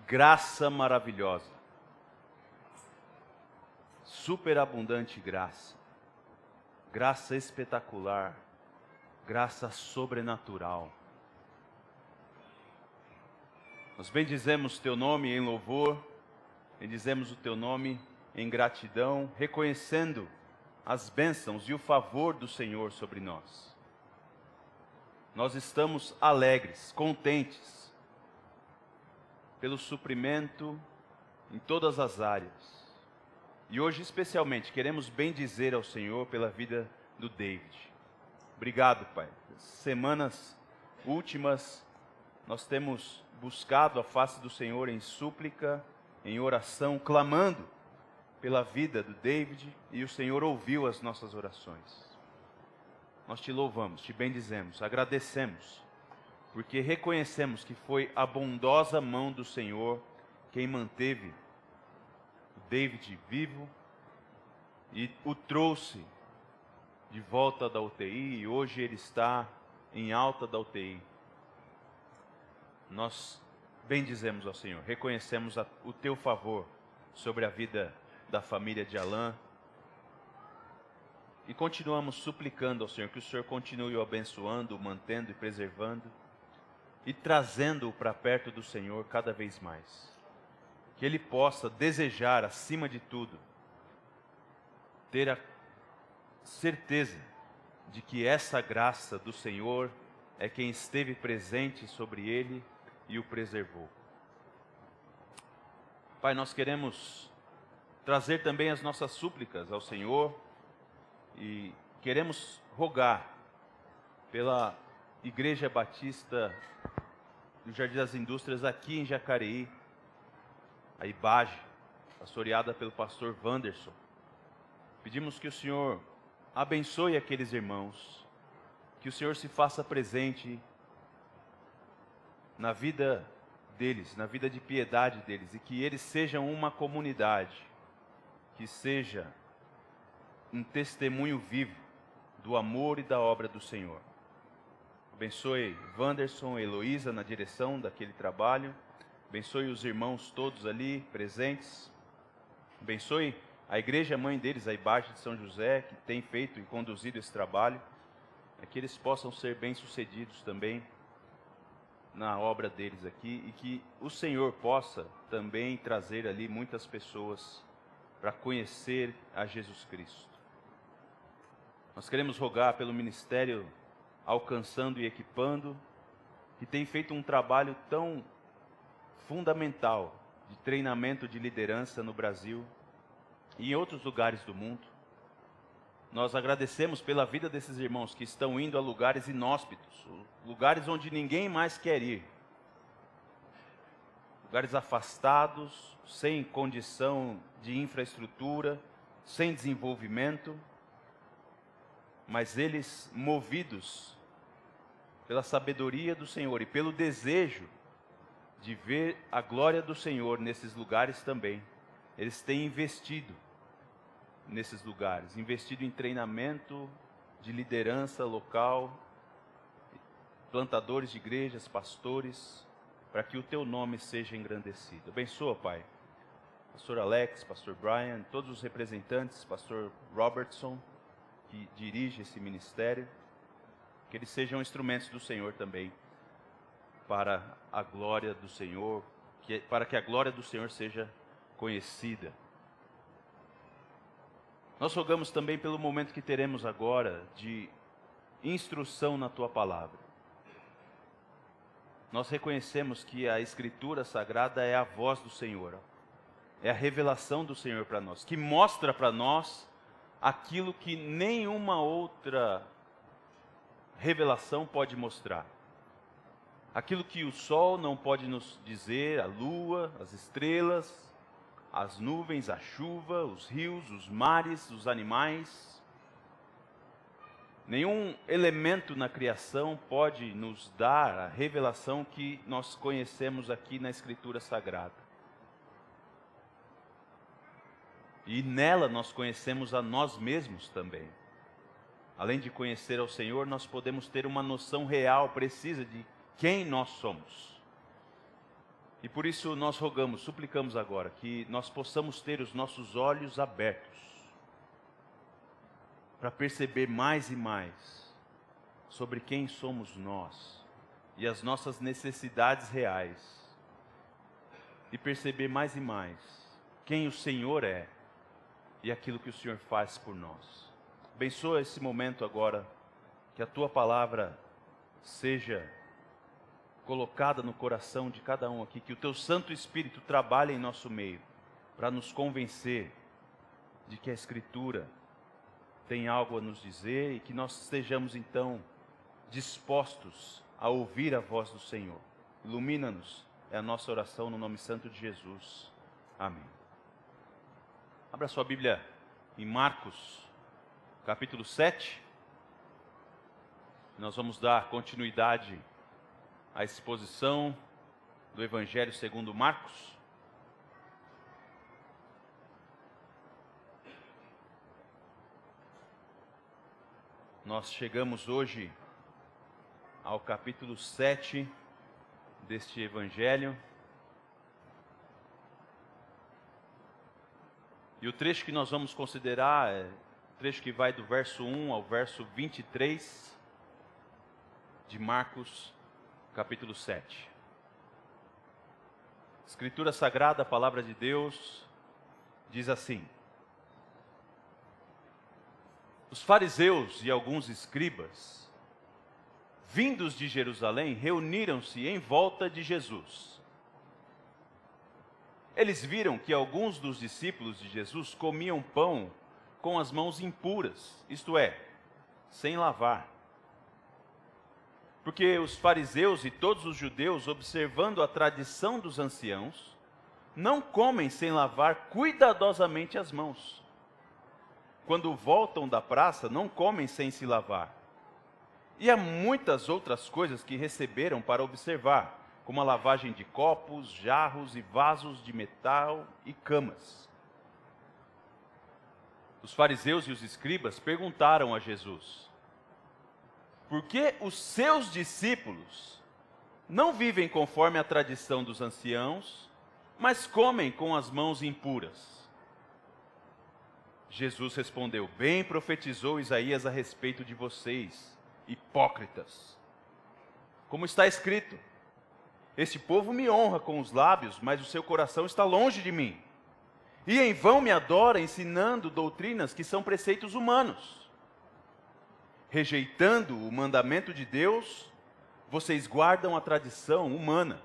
graça maravilhosa, superabundante graça, graça espetacular, graça sobrenatural. Nós bendizemos Teu nome em louvor, bendizemos o Teu nome em gratidão, reconhecendo as bênçãos e o favor do Senhor sobre nós. Nós estamos alegres, contentes, pelo suprimento em todas as áreas. E hoje, especialmente, queremos bendizer ao Senhor pela vida do David. Obrigado, Pai. Semanas últimas, nós temos buscado a face do Senhor em súplica, em oração, clamando pela vida do David, e o Senhor ouviu as nossas orações. Nós te louvamos, te bendizemos, agradecemos, porque reconhecemos que foi a bondosa mão do Senhor quem manteve o David vivo e o trouxe de volta da UTI, e hoje ele está em alta da UTI. Nós bendizemos ao Senhor, reconhecemos o teu favor sobre a vida da família de Alain e continuamos suplicando ao Senhor que o Senhor continue o abençoando, mantendo e preservando e trazendo-o para perto do Senhor cada vez mais. Que ele possa desejar, acima de tudo, ter a certeza de que essa graça do Senhor é quem esteve presente sobre ele e o preservou. Pai, nós queremos trazer também as nossas súplicas ao Senhor e queremos rogar pela Igreja Batista do Jardim das Indústrias aqui em Jacareí, a IBAGE, pastoreada pelo pastor Wanderson. Pedimos que o Senhor abençoe aqueles irmãos, que o Senhor se faça presente na vida deles, na vida de piedade deles, e que eles sejam uma comunidade, que seja um testemunho vivo do amor e da obra do Senhor. Abençoe Wanderson e Heloísa na direção daquele trabalho, abençoe os irmãos todos ali presentes, abençoe a igreja mãe deles, a IBAGE de São José, que tem feito e conduzido esse trabalho, que eles possam ser bem-sucedidos também na obra deles aqui, e que o Senhor possa também trazer ali muitas pessoas para conhecer a Jesus Cristo. Nós queremos rogar pelo ministério Alcançando e Equipando, que tem feito um trabalho tão fundamental de treinamento de liderança no Brasil e em outros lugares do mundo. Nós agradecemos pela vida desses irmãos que estão indo a lugares inóspitos, lugares onde ninguém mais quer ir, lugares afastados, sem condição de infraestrutura, sem desenvolvimento, mas eles, movidos pela sabedoria do Senhor e pelo desejo de ver a glória do Senhor nesses lugares também, eles têm investido nesses lugares, investido em treinamento de liderança local, plantadores de igrejas, pastores, para que o teu nome seja engrandecido. Abençoa, Pai, pastor Alex, pastor Brian, todos os representantes, pastor Robertson, que dirige esse ministério, que eles sejam instrumentos do Senhor também, para a glória do Senhor, para que a glória do Senhor seja conhecida. Nós rogamos também pelo momento que teremos agora de instrução na Tua Palavra. Nós reconhecemos que a Escritura Sagrada é a voz do Senhor, é a revelação do Senhor para nós, que mostra para nós aquilo que nenhuma outra revelação pode mostrar. Aquilo que o sol não pode nos dizer, a lua, as estrelas, as nuvens, a chuva, os rios, os mares, os animais. Nenhum elemento na criação pode nos dar a revelação que nós conhecemos aqui na Escritura Sagrada. E nela nós conhecemos a nós mesmos também. Além de conhecer ao Senhor, nós podemos ter uma noção real, precisa de quem nós somos. E por isso nós rogamos, suplicamos agora, que nós possamos ter os nossos olhos abertos para perceber mais e mais sobre quem somos nós e as nossas necessidades reais. E perceber mais e mais quem o Senhor é e aquilo que o Senhor faz por nós. Abençoa esse momento agora, que a Tua palavra seja colocada no coração de cada um aqui, que o Teu Santo Espírito trabalhe em nosso meio, para nos convencer de que a Escritura tem algo a nos dizer e que nós estejamos então dispostos a ouvir a voz do Senhor. Ilumina-nos, é a nossa oração no nome santo de Jesus. Amém. Abra sua Bíblia em Marcos, capítulo 7. Nós vamos dar continuidade à exposição do Evangelho segundo Marcos. Nós chegamos hoje ao capítulo 7 deste Evangelho. E o trecho que nós vamos considerar é o trecho que vai do verso 1 ao verso 23 de Marcos, capítulo 7. Escritura Sagrada, a Palavra de Deus, diz assim: os fariseus e alguns escribas, vindos de Jerusalém, reuniram-se em volta de Jesus. Eles viram que alguns dos discípulos de Jesus comiam pão com as mãos impuras, isto é, sem lavar. Porque os fariseus e todos os judeus, observando a tradição dos anciãos, não comem sem lavar cuidadosamente as mãos. Quando voltam da praça, não comem sem se lavar. E há muitas outras coisas que receberam para observar, como a lavagem de copos, jarros e vasos de metal e camas. Os fariseus e os escribas perguntaram a Jesus: por que os seus discípulos não vivem conforme a tradição dos anciãos, mas comem com as mãos impuras? Jesus respondeu: bem profetizou Isaías a respeito de vocês, hipócritas. Como está escrito: este povo me honra com os lábios, mas o seu coração está longe de mim. E em vão me adora, ensinando doutrinas que são preceitos humanos. Rejeitando o mandamento de Deus, vocês guardam a tradição humana.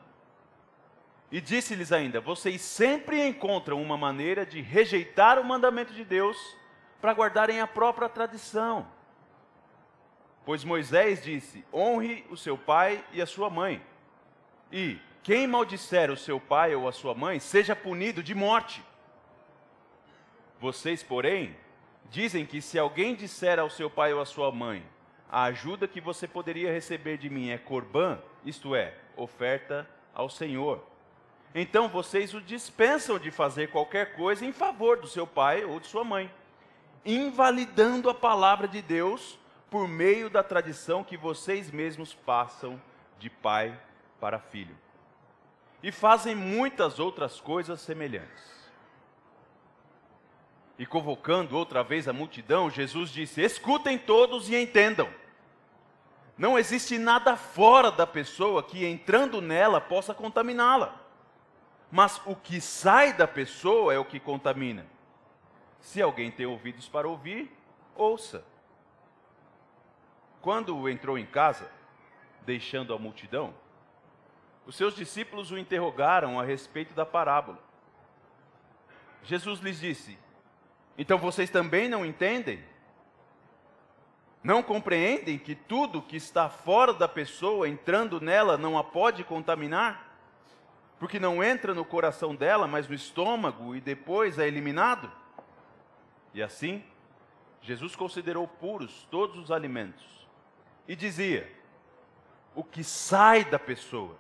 E disse-lhes ainda: vocês sempre encontram uma maneira de rejeitar o mandamento de Deus para guardarem a própria tradição. Pois Moisés disse: honre o seu pai e a sua mãe. E quem maldisser o seu pai ou a sua mãe, seja punido de morte. Vocês, porém, dizem que se alguém disser ao seu pai ou à sua mãe: a ajuda que você poderia receber de mim é corbã, isto é, oferta ao Senhor, então vocês o dispensam de fazer qualquer coisa em favor do seu pai ou de sua mãe, invalidando a palavra de Deus por meio da tradição que vocês mesmos passam de pai para filho. E fazem muitas outras coisas semelhantes. E convocando outra vez a multidão, Jesus disse: escutem todos e entendam. Não existe nada fora da pessoa que, entrando nela, possa contaminá-la. Mas o que sai da pessoa é o que contamina. Se alguém tem ouvidos para ouvir, ouça. Quando entrou em casa, deixando a multidão, os seus discípulos o interrogaram a respeito da parábola. Jesus lhes disse: então vocês também não entendem? Não compreendem que tudo que está fora da pessoa, entrando nela, não a pode contaminar? Porque não entra no coração dela, mas no estômago e depois é eliminado? E assim, Jesus considerou puros todos os alimentos e dizia: o que sai da pessoa,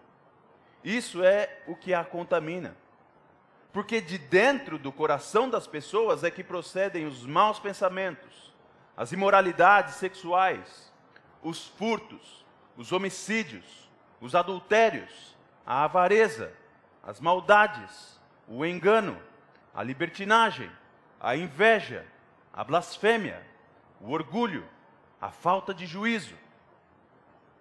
isso é o que a contamina. Porque de dentro do coração das pessoas é que procedem os maus pensamentos, as imoralidades sexuais, os furtos, os homicídios, os adultérios, a avareza, as maldades, o engano, a libertinagem, a inveja, a blasfêmia, o orgulho, a falta de juízo.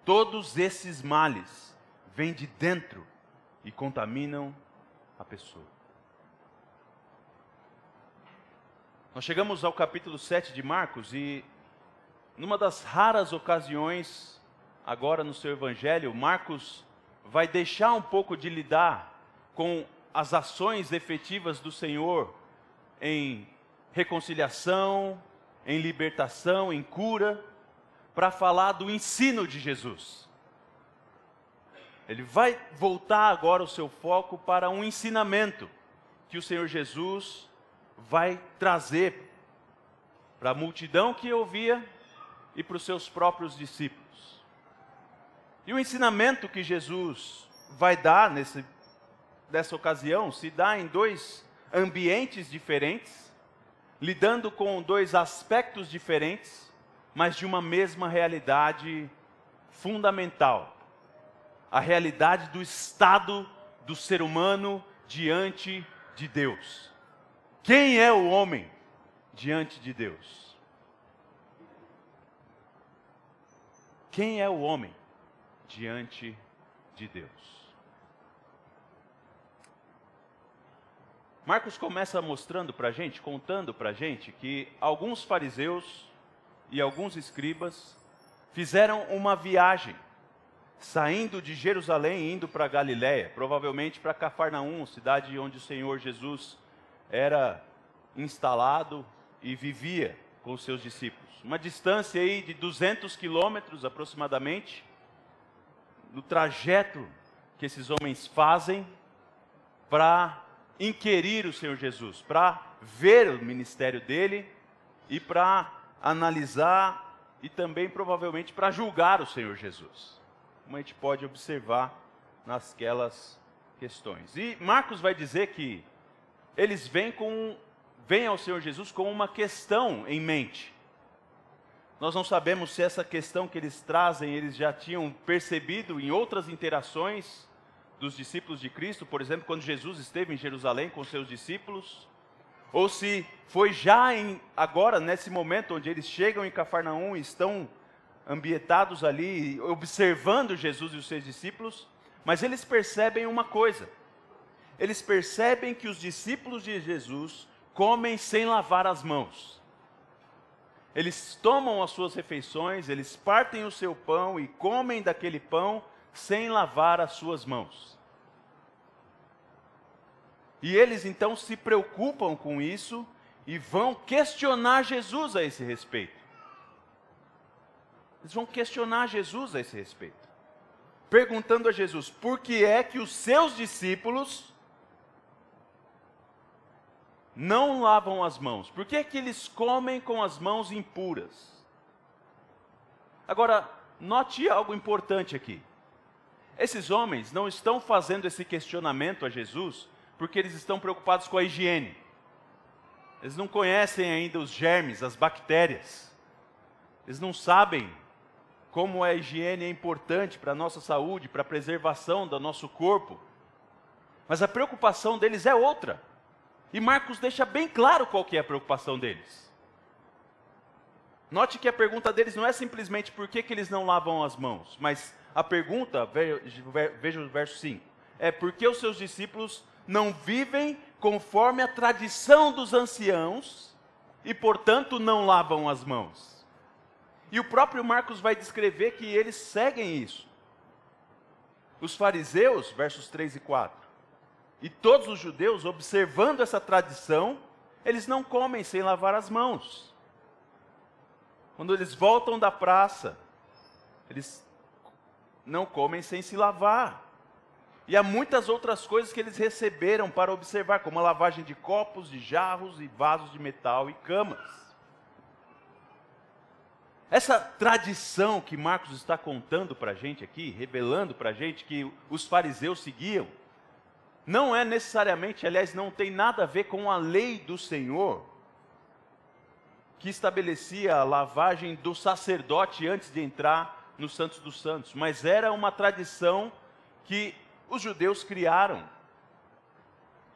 Todos esses males vêm de dentro e contaminam a pessoa. Nós chegamos ao capítulo 7 de Marcos e, numa das raras ocasiões, agora no seu evangelho, Marcos vai deixar um pouco de lidar com as ações efetivas do Senhor em reconciliação, em libertação, em cura, para falar do ensino de Jesus. Ele vai voltar agora o seu foco para um ensinamento que o Senhor Jesus vai trazer para a multidão que ouvia e para os seus próprios discípulos. E o ensinamento que Jesus vai dar nessa ocasião se dá em dois ambientes diferentes, lidando com dois aspectos diferentes, mas de uma mesma realidade fundamental. A realidade do estado do ser humano diante de Deus. Quem é o homem diante de Deus? Quem é o homem diante de Deus? Marcos começa mostrando para a gente, contando para a gente, que alguns fariseus e alguns escribas fizeram uma viagem, saindo de Jerusalém e indo para Galiléia, provavelmente para Cafarnaum, cidade onde o Senhor Jesus era instalado e vivia com os seus discípulos. Uma distância aí de 200 quilômetros aproximadamente, no trajeto que esses homens fazem para inquirir o Senhor Jesus, para ver o ministério dele e para analisar e também provavelmente para julgar o Senhor Jesus, como a gente pode observar nasquelas questões. E Marcos vai dizer que eles vêm ao Senhor Jesus com uma questão em mente. Nós não sabemos se essa questão que eles trazem, eles já tinham percebido em outras interações dos discípulos de Cristo, por exemplo, quando Jesus esteve em Jerusalém com seus discípulos, ou se foi já agora, nesse momento, onde eles chegam em Cafarnaum e estão ambientados ali, observando Jesus e os seus discípulos, mas eles percebem uma coisa. Eles percebem que os discípulos de Jesus comem sem lavar as mãos. Eles tomam as suas refeições, eles partem o seu pão e comem daquele pão sem lavar as suas mãos. E eles então se preocupam com isso e vão questionar Jesus a esse respeito. Eles vão questionar Jesus a esse respeito, perguntando a Jesus por que é que os seus discípulos não lavam as mãos. Por que é que eles comem com as mãos impuras? Agora, note algo importante aqui. Esses homens não estão fazendo esse questionamento a Jesus porque eles estão preocupados com a higiene. Eles não conhecem ainda os germes, as bactérias. Eles não sabem como a higiene é importante para a nossa saúde, para a preservação do nosso corpo. Mas a preocupação deles é outra. E Marcos deixa bem claro qual que é a preocupação deles. Note que a pergunta deles não é simplesmente por que eles não lavam as mãos, mas a pergunta, veja o verso 5, é por que os seus discípulos não vivem conforme a tradição dos anciãos e, portanto, não lavam as mãos. E o próprio Marcos vai descrever que eles seguem isso. Os fariseus, versos 3 e 4, e todos os judeus, observando essa tradição, eles não comem sem lavar as mãos. Quando eles voltam da praça, eles não comem sem se lavar. E há muitas outras coisas que eles receberam para observar, como a lavagem de copos, de jarros e vasos de metal e camas. Essa tradição que Marcos está contando para a gente aqui, revelando para a gente que os fariseus seguiam, não é necessariamente, aliás, não tem nada a ver com a lei do Senhor, que estabelecia a lavagem do sacerdote antes de entrar no Santos dos Santos, mas era uma tradição que os judeus criaram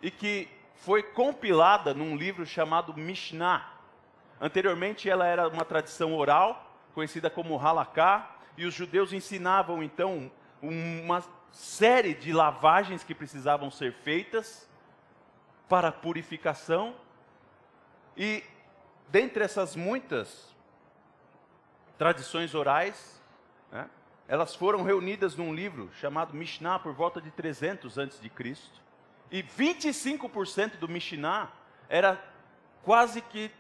e que foi compilada num livro chamado Mishnah. Anteriormente ela era uma tradição oral, conhecida como Halaká, e os judeus ensinavam então uma série de lavagens que precisavam ser feitas para a purificação. E dentre essas muitas tradições orais, né, elas foram reunidas num livro chamado Mishnah por volta de 300 a.C. E 25% do Mishnah era quase que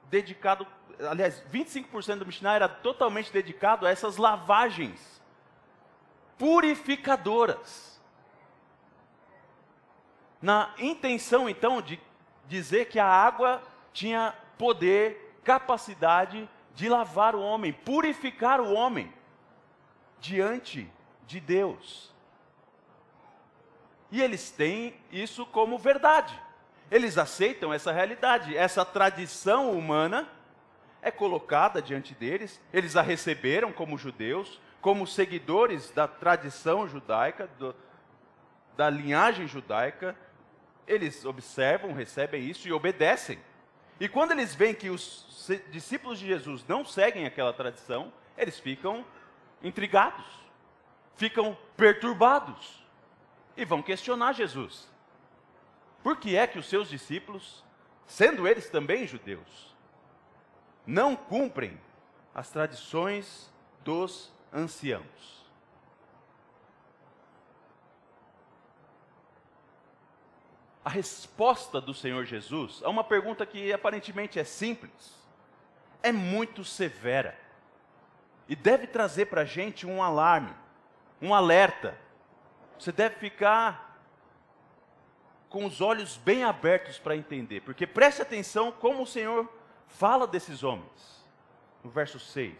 dedicado, aliás, 25% do Mishnah era totalmente dedicado a essas lavagens purificadoras. Na intenção, então, de dizer que a água tinha poder, capacidade de lavar o homem, purificar o homem diante de Deus. E eles têm isso como verdade. Eles aceitam essa realidade. Essa tradição humana é colocada diante deles. Eles a receberam como judeus, como seguidores da tradição judaica, da linhagem judaica. Eles observam, recebem isso e obedecem. E quando eles veem que os discípulos de Jesus não seguem aquela tradição, eles ficam intrigados, ficam perturbados e vão questionar Jesus. Por que é que os seus discípulos, sendo eles também judeus, não cumprem as tradições dos anciãos? A resposta do Senhor Jesus a uma pergunta que aparentemente é simples, é muito severa. E deve trazer para a gente um alarme, um alerta. Você deve ficar com os olhos bem abertos para entender. Porque preste atenção como o Senhor fala desses homens. No verso 6.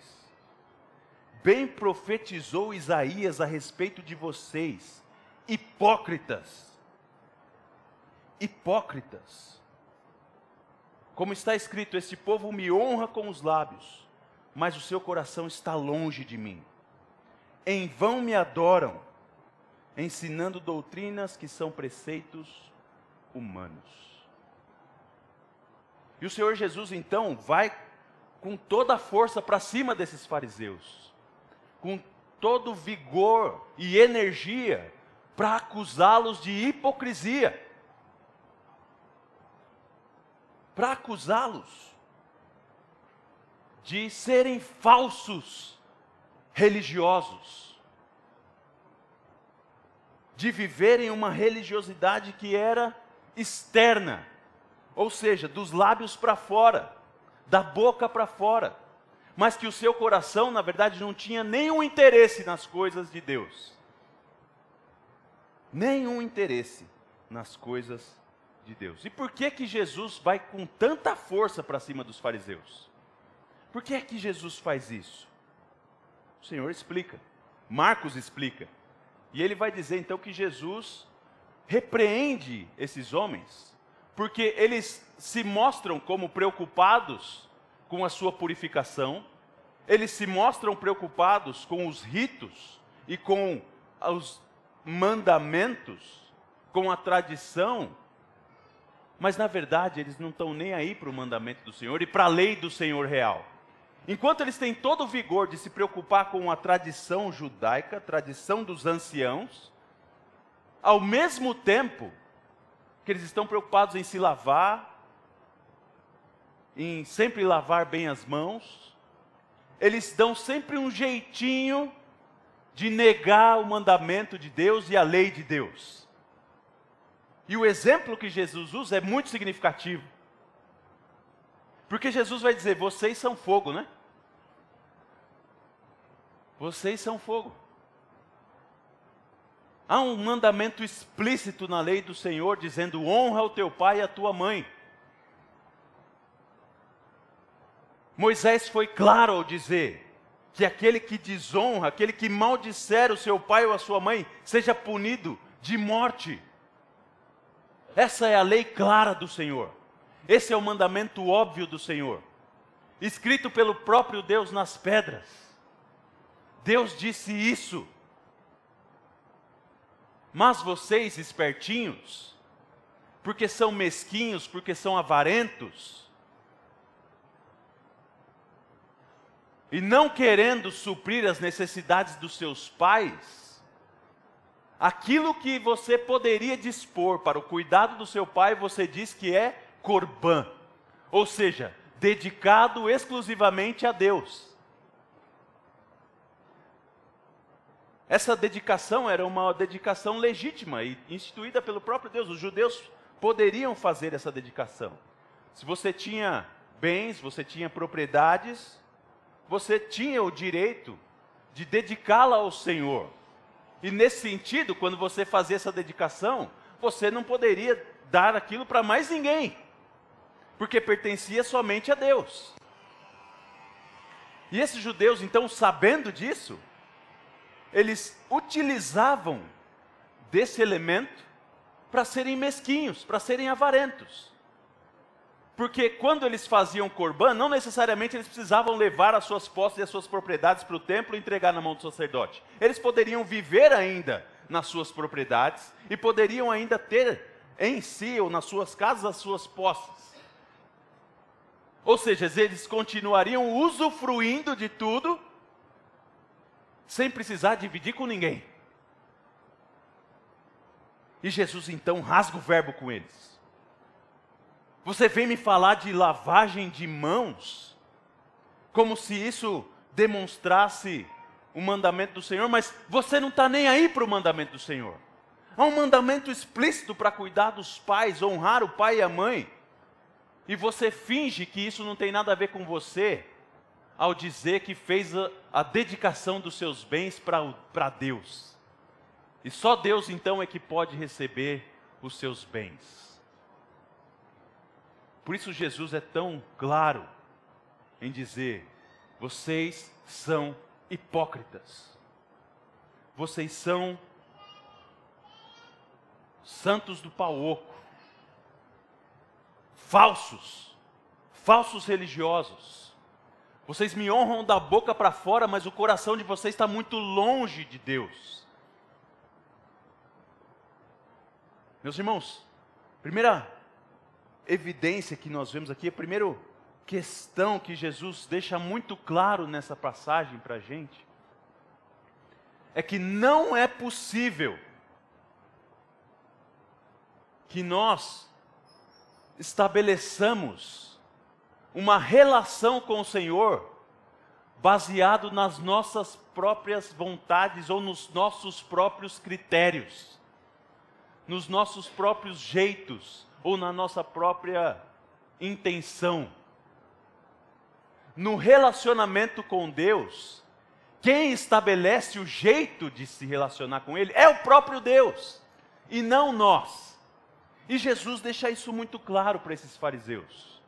Bem profetizou Isaías a respeito de vocês, hipócritas. Hipócritas. Como está escrito, este povo me honra com os lábios, mas o seu coração está longe de mim. Em vão me adoram, ensinando doutrinas que são preceitos humanos. E o Senhor Jesus então vai com toda a força para cima desses fariseus, com todo vigor e energia para acusá-los de hipocrisia, para acusá-los de serem falsos religiosos, de viverem uma religiosidade que era externa, ou seja, dos lábios para fora, da boca para fora, mas que o seu coração, na verdade, não tinha nenhum interesse nas coisas de Deus. Nenhum interesse nas coisas de Deus. E por que que Jesus vai com tanta força para cima dos fariseus? Por que é que Jesus faz isso? O Senhor explica, Marcos explica, e ele vai dizer então que Jesus repreende esses homens, porque eles se mostram como preocupados com a sua purificação, eles se mostram preocupados com os ritos e com os mandamentos, com a tradição, mas na verdade eles não estão nem aí para o mandamento do Senhor e para a lei do Senhor real. Enquanto eles têm todo o vigor de se preocupar com a tradição judaica, a tradição dos anciãos, ao mesmo tempo que eles estão preocupados em se lavar, em sempre lavar bem as mãos, eles dão sempre um jeitinho de negar o mandamento de Deus e a lei de Deus. E o exemplo que Jesus usa é muito significativo. Porque Jesus vai dizer, vocês são fogo, né? Vocês são fogo. Há um mandamento explícito na lei do Senhor, dizendo, honra o teu pai e a tua mãe. Moisés foi claro ao dizer que aquele que desonra, aquele que maldisser o seu pai ou a sua mãe, seja punido de morte. Essa é a lei clara do Senhor. Esse é o mandamento óbvio do Senhor, escrito pelo próprio Deus nas pedras. Deus disse isso. Mas vocês, espertinhos, porque são mesquinhos, porque são avarentos, e não querendo suprir as necessidades dos seus pais, aquilo que você poderia dispor para o cuidado do seu pai, você diz que é corbã, ou seja, dedicado exclusivamente a Deus. Essa dedicação era uma dedicação legítima e instituída pelo próprio Deus. Os judeus poderiam fazer essa dedicação. Se você tinha bens, você tinha propriedades, você tinha o direito de dedicá-la ao Senhor. E nesse sentido, quando você fazia essa dedicação, você não poderia dar aquilo para mais ninguém, porque pertencia somente a Deus. E esses judeus, então, sabendo disso, eles utilizavam desse elemento para serem mesquinhos, para serem avarentos. Porque quando eles faziam corbã, não necessariamente eles precisavam levar as suas posses e as suas propriedades para o templo e entregar na mão do sacerdote. Eles poderiam viver ainda nas suas propriedades e poderiam ainda ter em si ou nas suas casas as suas posses. Ou seja, eles continuariam usufruindo de tudo sem precisar dividir com ninguém. E Jesus então rasga o verbo com eles. Você vem me falar de lavagem de mãos, como se isso demonstrasse o mandamento do Senhor, mas você não está nem aí para o mandamento do Senhor. Há um mandamento explícito para cuidar dos pais, honrar o pai e a mãe, e você finge que isso não tem nada a ver com você, ao dizer que fez a dedicação dos seus bens para Deus. E só Deus então é que pode receber os seus bens. Por isso Jesus é tão claro em dizer: vocês são hipócritas. Vocês são santos do pau oco. Falsos religiosos. Vocês me honram da boca para fora, mas o coração de vocês está muito longe de Deus. Meus irmãos, primeira evidência que nós vemos aqui, a primeira questão que Jesus deixa muito claro nessa passagem para a gente, é que não é possível que nós estabeleçamos uma relação com o Senhor baseado nas nossas próprias vontades ou nos nossos próprios critérios, nos nossos próprios jeitos ou na nossa própria intenção. No relacionamento com Deus, quem estabelece o jeito de se relacionar com Ele é o próprio Deus e não nós. E Jesus deixa isso muito claro para esses fariseus.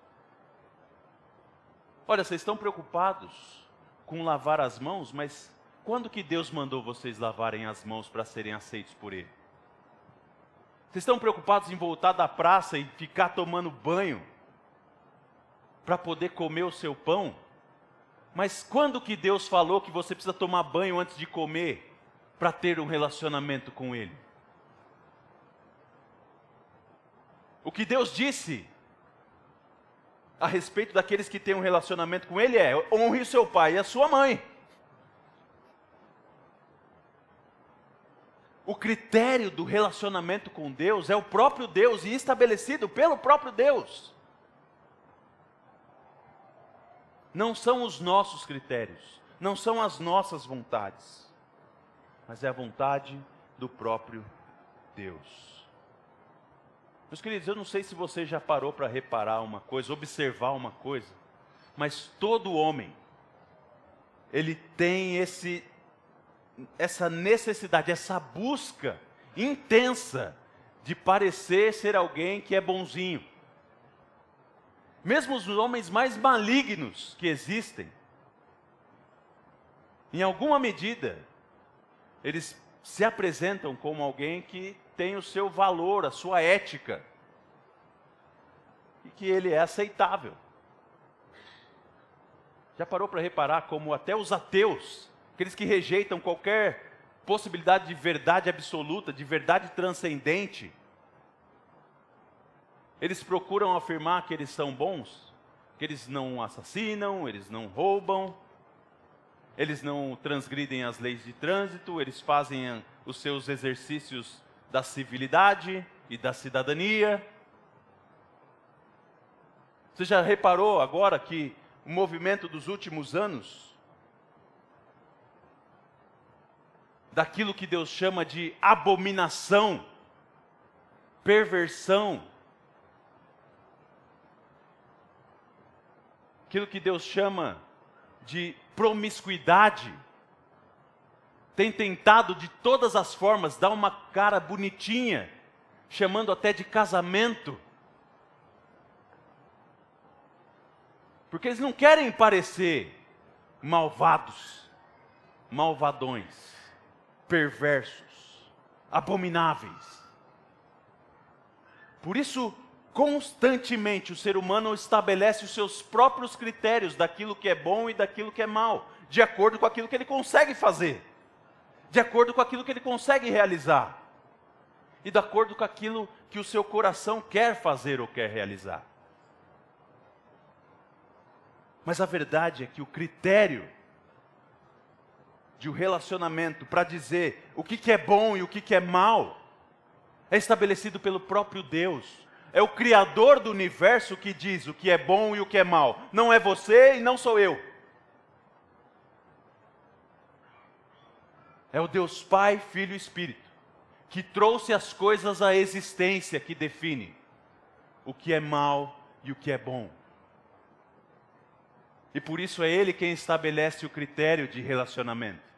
Olha, vocês estão preocupados com lavar as mãos, mas quando que Deus mandou vocês lavarem as mãos para serem aceitos por Ele? Vocês estão preocupados em voltar da praça e ficar tomando banho para poder comer o seu pão? Mas quando que Deus falou que você precisa tomar banho antes de comer para ter um relacionamento com Ele? O que Deus disse a respeito daqueles que têm um relacionamento com Ele é: honre o seu pai e a sua mãe. O critério do relacionamento com Deus é o próprio Deus e estabelecido pelo próprio Deus. Não são os nossos critérios, não são as nossas vontades, mas é a vontade do próprio Deus. Meus queridos, eu não sei se você já parou para reparar uma coisa, observar uma coisa, mas todo homem, ele tem essa necessidade, essa busca intensa de parecer ser alguém que é bonzinho. Mesmo os homens mais malignos que existem, em alguma medida, eles se apresentam como alguém que tem o seu valor, a sua ética, e que ele é aceitável. Já parou para reparar como até os ateus, aqueles que rejeitam qualquer possibilidade de verdade absoluta, de verdade transcendente, Eles procuram afirmar que eles são bons, que eles não assassinam, eles não roubam, eles não transgridem as leis de trânsito, eles fazem os seus exercícios da civilidade e da cidadania. Você já reparou agora que o movimento dos últimos anos, daquilo que Deus chama de abominação, perversão, aquilo que Deus chama de promiscuidade, tem tentado de todas as formas dar uma cara bonitinha, chamando até de casamento, porque eles não querem parecer malvados, malvadões, perversos, abomináveis. Por isso, constantemente o ser humano estabelece os seus próprios critérios daquilo que é bom e daquilo que é mal, de acordo com aquilo que ele consegue fazer, de acordo com aquilo que ele consegue realizar, e de acordo com aquilo que o seu coração quer fazer ou quer realizar. Mas a verdade é que o critério de um relacionamento para dizer o que é bom e o que é mal é estabelecido pelo próprio Deus. É o Criador do universo que diz o que é bom e o que é mal. Não é você e não sou eu. É o Deus Pai, Filho e Espírito, que trouxe as coisas à existência, que define o que é mal e o que é bom. E por isso é Ele quem estabelece o critério de relacionamento.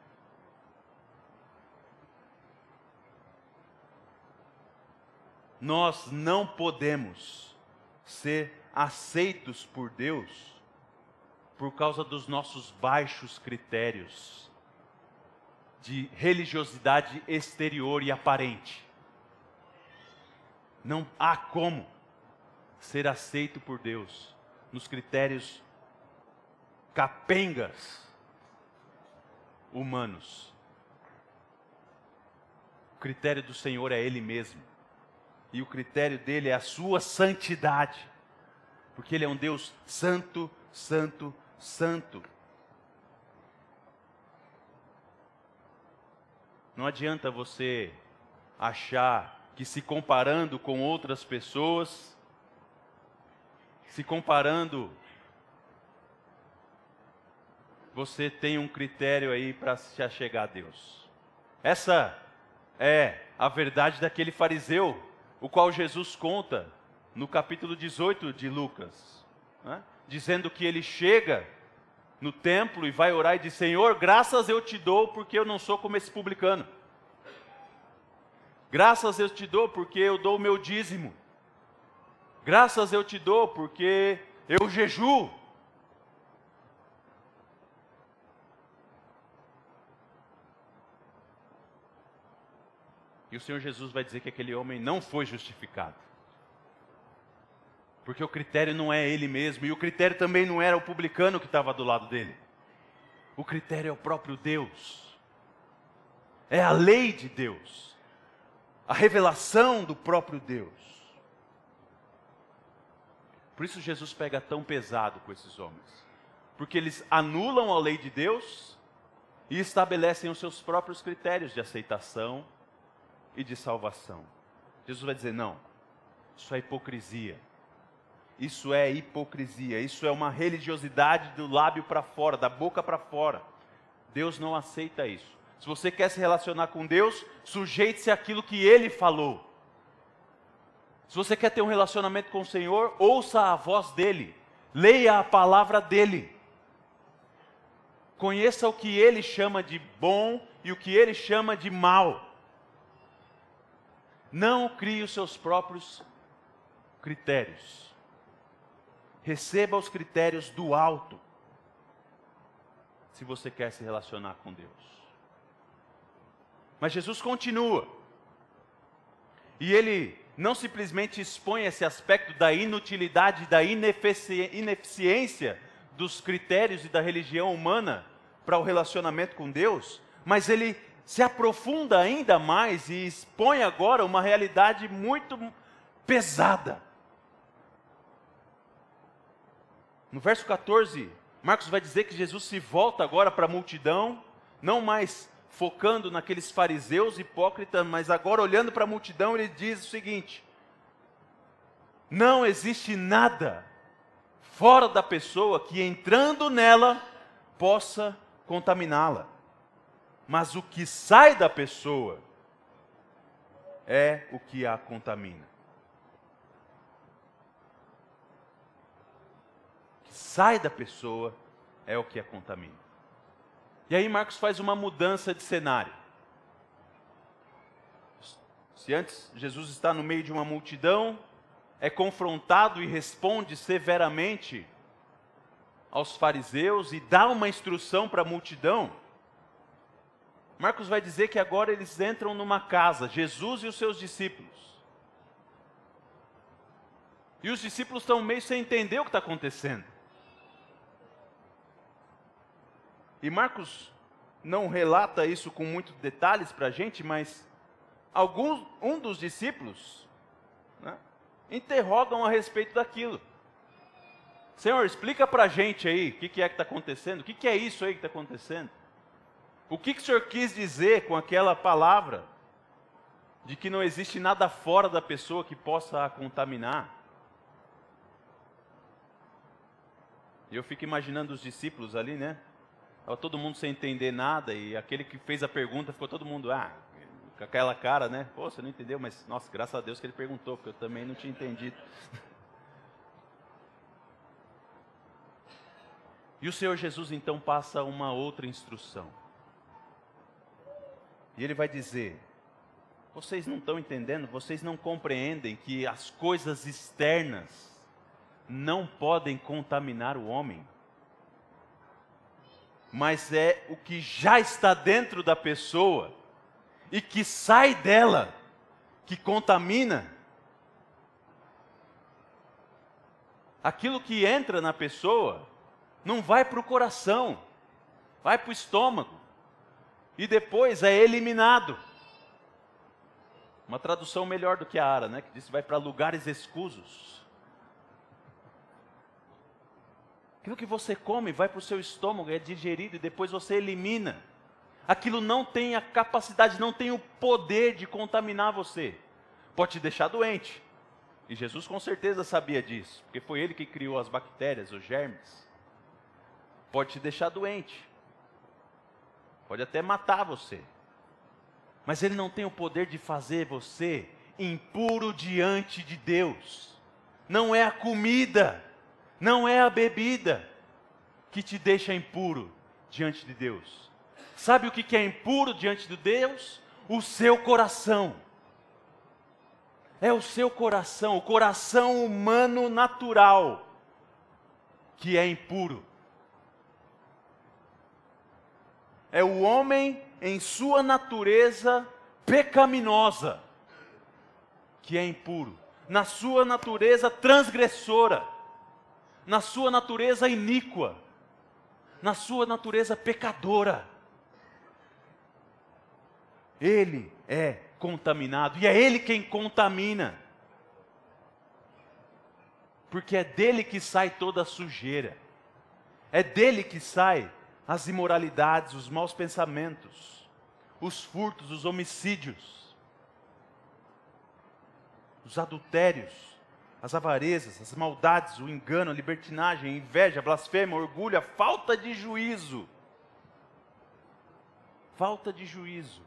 Nós não podemos ser aceitos por Deus por causa dos nossos baixos critérios de religiosidade exterior e aparente. Não há como ser aceito por Deus nos critérios capengas humanos. O critério do Senhor é Ele mesmo. E o critério dele é a sua santidade. Porque Ele é um Deus santo, santo, santo. Não adianta você achar que se comparando com outras pessoas, se comparando, você tem um critério aí para se achegar a Deus. Essa é a verdade daquele fariseu, o qual Jesus conta no capítulo 18 de Lucas, né? Dizendo que ele chega no templo e vai orar e diz: Senhor, graças eu te dou porque eu não sou como esse publicano. Graças eu te dou porque eu dou o meu dízimo. Graças eu te dou porque eu jejuo. E o Senhor Jesus vai dizer que aquele homem não foi justificado. Porque o critério não é ele mesmo, e o critério também não era o publicano que estava do lado dele. O critério é o próprio Deus. É a lei de Deus. A revelação do próprio Deus. Por isso Jesus pega tão pesado com esses homens. Porque eles anulam a lei de Deus e estabelecem os seus próprios critérios de aceitação e de salvação. Jesus vai dizer: não, isso é hipocrisia. Isso é hipocrisia, isso é uma religiosidade do lábio para fora, da boca para fora. Deus não aceita isso. Se você quer se relacionar com Deus, sujeite-se àquilo que Ele falou. Se você quer ter um relacionamento com o Senhor, ouça a voz dEle, leia a palavra dEle. Conheça o que Ele chama de bom e o que Ele chama de mal. Não crie os seus próprios critérios. Receba os critérios do alto, se você quer se relacionar com Deus. Mas Jesus continua. E Ele não simplesmente expõe esse aspecto da inutilidade, da ineficiência dos critérios e da religião humana para o relacionamento com Deus, mas Ele se aprofunda ainda mais e expõe agora uma realidade muito pesada. No verso 14, Marcos vai dizer que Jesus se volta agora para a multidão, não mais focando naqueles fariseus hipócritas, mas agora olhando para a multidão, ele diz o seguinte: não existe nada fora da pessoa que entrando nela possa contaminá-la. Mas o que sai da pessoa é o que a contamina. O que sai da pessoa é o que a contamina. E aí Marcos faz uma mudança de cenário. Se antes Jesus está no meio de uma multidão, é confrontado e responde severamente aos fariseus e dá uma instrução para a multidão, Marcos vai dizer que agora eles entram numa casa, Jesus e os seus discípulos. E os discípulos estão meio sem entender o que está acontecendo. E Marcos não relata isso com muitos detalhes para a gente, mas um dos discípulos, né, interrogam a respeito daquilo. Senhor, explica para a gente aí o que é que está acontecendo, o que é isso aí que está acontecendo? O que o Senhor quis dizer com aquela palavra de que não existe nada fora da pessoa que possa a contaminar? E eu fico imaginando os discípulos ali, né? Estava todo mundo sem entender nada e aquele que fez a pergunta ficou todo mundo, com aquela cara, né? Pô, você não entendeu, mas nossa, graças a Deus que ele perguntou, porque eu também não tinha entendido. E o Senhor Jesus então passa uma outra instrução. E ele vai dizer: vocês não estão entendendo, vocês não compreendem que as coisas externas não podem contaminar o homem, mas é o que já está dentro da pessoa e que sai dela que contamina. Aquilo que entra na pessoa não vai para o coração, vai para o estômago e depois é eliminado. Uma tradução melhor do que a Ara, né, que diz que vai para lugares escusos. Aquilo que você come vai para o seu estômago, é digerido e depois você elimina. Aquilo não tem a capacidade, não tem o poder de contaminar você. Pode te deixar doente. E Jesus com certeza sabia disso, porque foi Ele que criou as bactérias, os germes. Pode te deixar doente. Pode até matar você. Mas Ele não tem o poder de fazer você impuro diante de Deus. Não é a comida, não é a bebida que te deixa impuro diante de Deus. Sabe o que é impuro diante de Deus? O seu coração. É o seu coração, o coração humano natural, que é impuro. É o homem em sua natureza pecaminosa, que é impuro. Na sua natureza transgressora, na sua natureza iníqua, na sua natureza pecadora. Ele é contaminado, e é ele quem contamina. Porque é dele que sai toda a sujeira. É dele que sai as imoralidades, os maus pensamentos, os furtos, os homicídios, os adultérios, as avarezas, as maldades, o engano, a libertinagem, a inveja, a blasfêmia, o orgulho, a falta de juízo. Falta de juízo,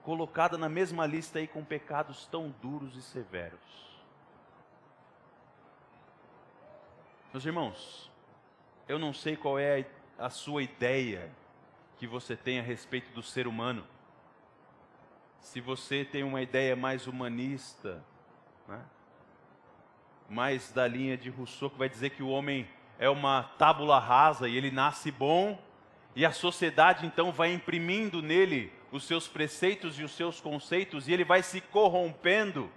colocada na mesma lista aí com pecados tão duros e severos. Meus irmãos, eu não sei qual é a sua ideia que você tem a respeito do ser humano. Se você tem uma ideia mais humanista, né? Mais da linha de Rousseau, que vai dizer que o homem é uma tábula rasa e ele nasce bom, e a sociedade então vai imprimindo nele os seus preceitos e os seus conceitos, e ele vai se corrompendo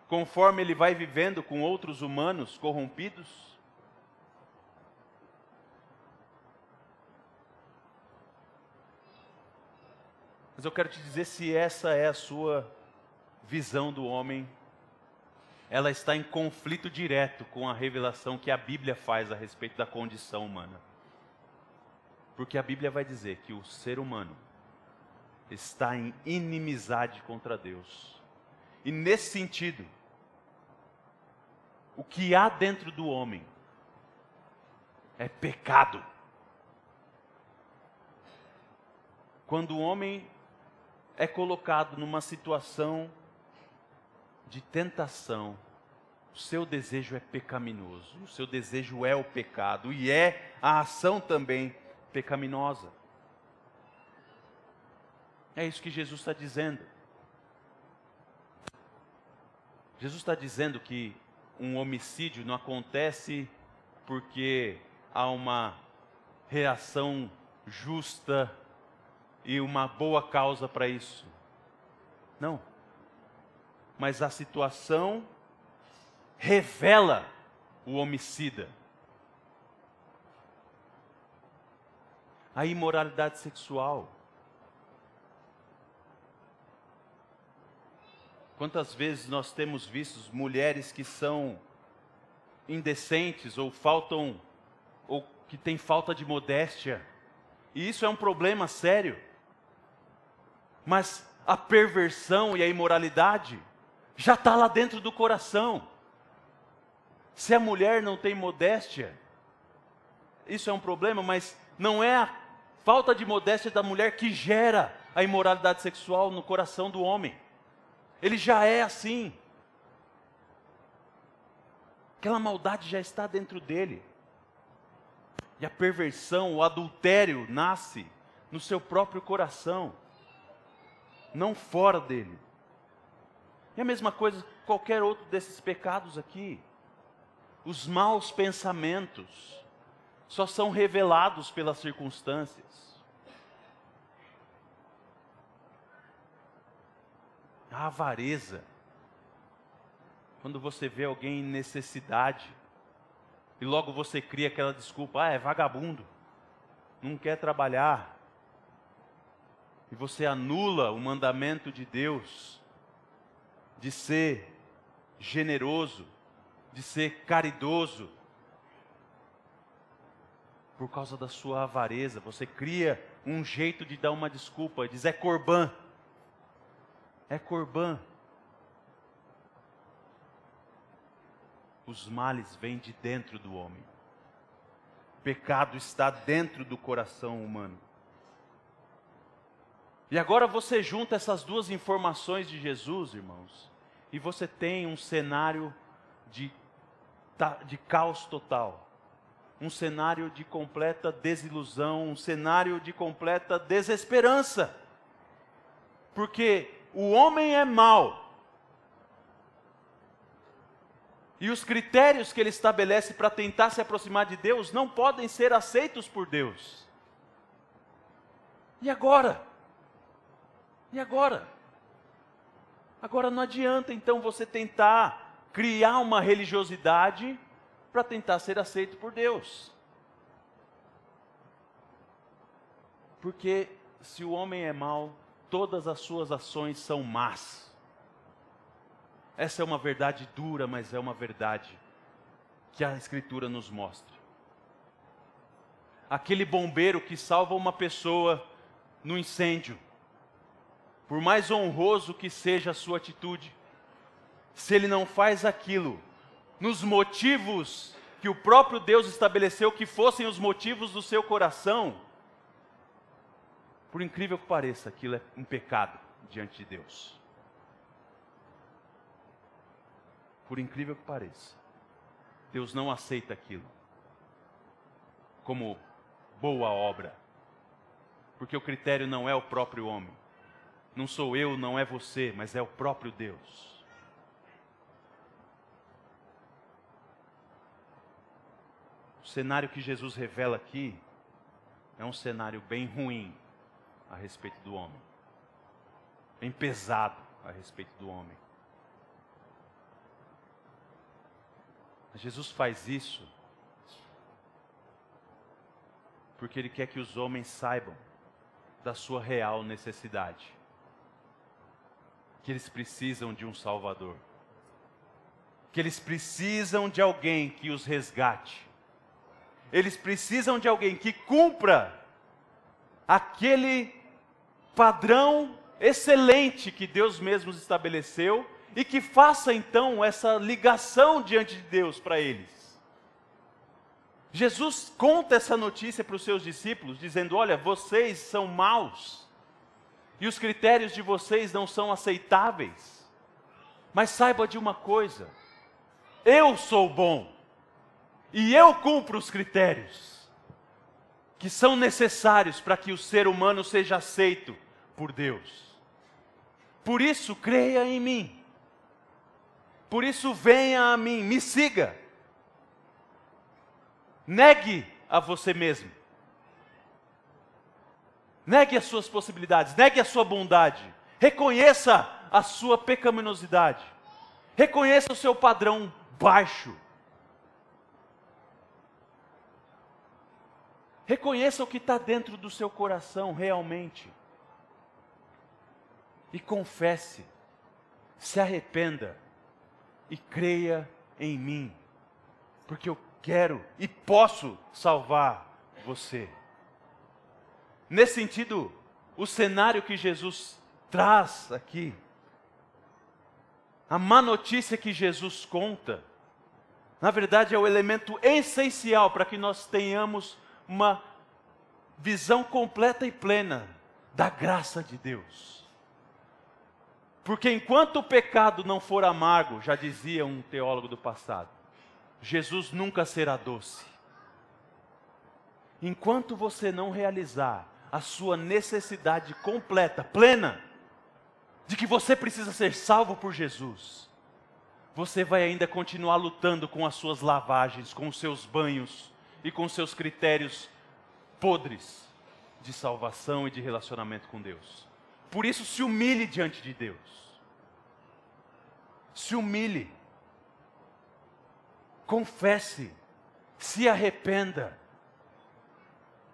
conforme ele vai vivendo com outros humanos corrompidos. Mas eu quero te dizer, se essa é a sua visão do homem, ela está em conflito direto com a revelação que a Bíblia faz a respeito da condição humana. Porque a Bíblia vai dizer que o ser humano está em inimizade contra Deus. E nesse sentido, o que há dentro do homem é pecado. Quando o homem é colocado numa situação de tentação, o seu desejo é pecaminoso, o seu desejo é o pecado, e é a ação também pecaminosa. É isso que Jesus está dizendo. Jesus está dizendo que um homicídio não acontece porque há uma reação justa e uma boa causa para isso. Não. Mas a situação revela o homicida. A imoralidade sexual. Quantas vezes nós temos visto mulheres que são indecentes ou que têm falta de modéstia. E isso é um problema sério. Mas a perversão e a imoralidade já está lá dentro do coração. Se a mulher não tem modéstia, isso é um problema, mas não é a falta de modéstia da mulher que gera a imoralidade sexual no coração do homem. Ele já é assim. Aquela maldade já está dentro dele. E a perversão, o adultério nasce no seu próprio coração, não fora dele. E a mesma coisa qualquer outro desses pecados aqui. Os maus pensamentos só são revelados pelas circunstâncias. A avareza. Quando você vê alguém em necessidade e logo você cria aquela desculpa, é vagabundo, não quer trabalhar. E você anula o mandamento de Deus de ser generoso, de ser caridoso. Por causa da sua avareza, você cria um jeito de dar uma desculpa, diz é corbã. É corbã. Os males vêm de dentro do homem. O pecado está dentro do coração humano. E agora você junta essas duas informações de Jesus, irmãos, e você tem um cenário de caos total. Um cenário de completa desilusão, um cenário de completa desesperança. Porque o homem é mau. E os critérios que ele estabelece para tentar se aproximar de Deus não podem ser aceitos por Deus. E agora? E agora? Agora não adianta então você tentar criar uma religiosidade para tentar ser aceito por Deus. Porque se o homem é mau, todas as suas ações são más. Essa é uma verdade dura, mas é uma verdade que a Escritura nos mostra. Aquele bombeiro que salva uma pessoa no incêndio, por mais honroso que seja a sua atitude, se ele não faz aquilo nos motivos que o próprio Deus estabeleceu que fossem os motivos do seu coração, por incrível que pareça, aquilo é um pecado diante de Deus. Por incrível que pareça, Deus não aceita aquilo como boa obra, porque o critério não é o próprio homem, não sou eu, não é você, mas é o próprio Deus. O cenário que Jesus revela aqui é um cenário bem ruim a respeito do homem, bem pesado a respeito do homem. Jesus faz isso porque Ele quer que os homens saibam da sua real necessidade, que eles precisam de um Salvador, que eles precisam de alguém que os resgate. Eles precisam de alguém que cumpra aquele padrão excelente que Deus mesmo estabeleceu e que faça então essa ligação diante de Deus para eles. Jesus conta essa notícia para os seus discípulos, dizendo: olha, vocês são maus, e os critérios de vocês não são aceitáveis, mas saiba de uma coisa, eu sou bom, e eu cumpro os critérios que são necessários para que o ser humano seja aceito por Deus. Por isso, creia em mim. Por isso, venha a mim, me siga. Negue a você mesmo. Negue as suas possibilidades, negue a sua bondade. Reconheça a sua pecaminosidade. Reconheça o seu padrão baixo. Reconheça o que está dentro do seu coração realmente. E confesse, se arrependa e creia em mim, porque eu quero e posso salvar você. Nesse sentido, o cenário que Jesus traz aqui, a má notícia que Jesus conta, na verdade é o elemento essencial para que nós tenhamos uma visão completa e plena da graça de Deus. Porque enquanto o pecado não for amargo, já dizia um teólogo do passado, Jesus nunca será doce. Enquanto você não realizar a sua necessidade completa, plena, de que você precisa ser salvo por Jesus, você vai ainda continuar lutando com as suas lavagens, com os seus banhos e com os seus critérios podres de salvação e de relacionamento com Deus. Por isso, se humilhe diante de Deus. Se humilhe. Confesse. Se arrependa.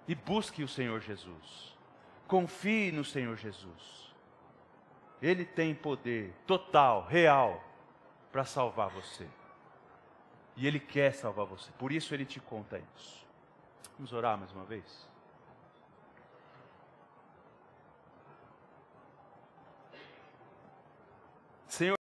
E busque o Senhor Jesus. Confie no Senhor Jesus. Ele tem poder total, real, para salvar você. E Ele quer salvar você. Por isso Ele te conta isso. Vamos orar mais uma vez? Senhor,